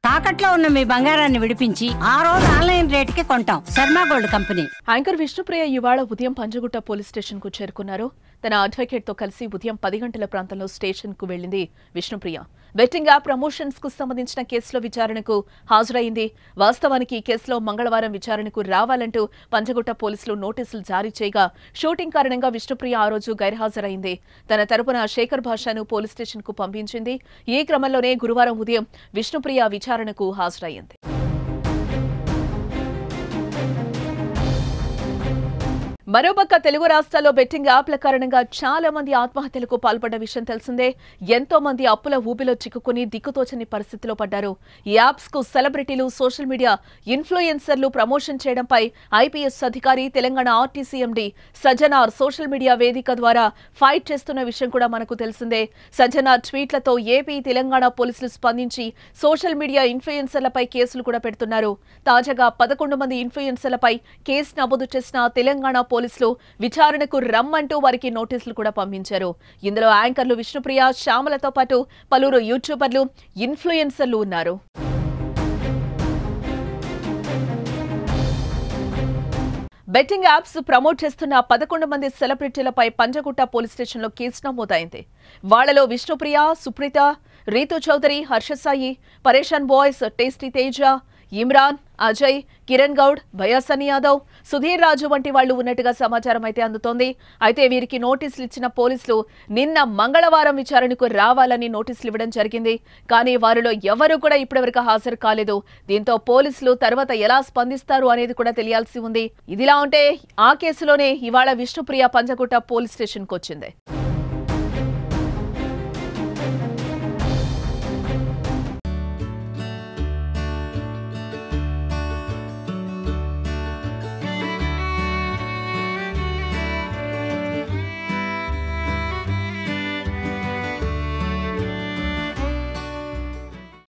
తాకట్లో ఉన్న మీ బంగారాన్ని విడిపించి ఆ రోజు ఆన్లైన్ రేటుకి కొంటాం. Sharma gold company. Anchor Vishnupriya ఇవాళ ఉదయం పంజగుట్ట పోలీస్ స్టేషన్ కు చేరుకున్నారు. తన అడ్వకేట్ తో కలిసి ఉదయం 10 గంటల ప్రాంతంలో స్టేషన్ కు వెళ్లింది విష్ణుప్రియ. బెట్టింగ్ యాప్ ప్రమోషన్స్ కు సంబంధించిన కేసులో విచారణకు హాజరైంది. వాస్తవానికి ఈ కేసులో మంగళవారం విచారణకు రావాలంటూ పంజగుట్ట పోలీసులు నోటీసులు జారీ చేయగా షూటింగ్ కారణంగా విష్ణుప్రియ ఆ రోజు గైర్హాజరైంది. తన తరపున శేఖర్ భాషను పోలీస్ స్టేషన్ కు పంపించింది. ఈ క్రమంలోనే గురువారం ఉదయం విష్ణుప్రియ విచారణకు హాజరైంది. మరోపక్క తెలుగు రాష్ట్రాల్లో బెట్టింగ్ యాప్ల కారణంగా చాలా మంది ఆత్మహత్యలకు పాల్పడ్డ విషయం తెలిసిందే. ఎంతో మంది అప్పుల ఊబిలో చిక్కుకుని దిక్కుతోచని పరిస్థితిలో పడ్డారు. ఈ యాప్స్ కు సెలబ్రిటీలు, సోషల్ మీడియా ఇన్ఫ్లుయెన్సర్లు ప్రమోషన్ చేయడంపై ఐపీఎస్ అధికారి, Telangana RTC MD Sajjanar social media వేదిక ద్వారా ఫైట్ చేస్తున్న విషయం కూడా మనకు తెలిసిందే. సజ్జనార్ ట్వీట్లతో ఏపీ, తెలంగాణ పోలీసులు స్పందించి సోషల్ మీడియా ఇన్ఫ్లుయెన్సర్లపై కేసులు కూడా పెడుతున్నారు. తాజాగా 11 మంది ఇన్ఫ్లుయెన్సర్లపై కేసు నమోదు చేసిన తెలంగాణ పోలీసులు విచారణకు రమ్మంటూ వారికి నోటీసులు కూడా పంపించారు. ఇందులో యాంకర్లు విష్ణుప్రియ, శ్యామలతో పాటు పలువురు యూట్యూబర్లు, ఇన్ఫ్లుయెన్సర్లు ఉన్నారు. బెట్టింగ్ యాప్స్ ప్రమోట్ చేస్తున్న 11 మంది సెలబ్రిటీలపై పంజగుట్ట పోలీస్ స్టేషన్లో కేసు నమోదైంది. వాళ్లలో విష్ణుప్రియ, సుప్రీత, రీతు చౌదరి, హర్షసాయి, పరేషాన్ బాయ్స్, టేస్టీ తేజ, ఇమ్రాన్, అజయ్, కిరణ్ గౌడ్, భయాసని యాదవ్, సుధీర్ రాజు వంటి వాళ్లు ఉన్నట్టుగా సమాచారం అయితే అందుతోంది. అయితే వీరికి నోటీసులు ఇచ్చిన పోలీసులు నిన్న మంగళవారం విచారణకు రావాలని నోటీసులు ఇవ్వడం జరిగింది. కానీ వారిలో ఎవరూ కూడా ఇప్పటివరకు హాజరు కాలేదు. దీంతో పోలీసులు తర్వాత ఎలా స్పందిస్తారు అనేది కూడా తెలియాల్సి ఉంది. ఇదిలా ఉంటే ఆ కేసులోనే ఇవాళ విష్ణుప్రియ పంజగుట్ట పోలీస్ స్టేషన్కు వచ్చింది.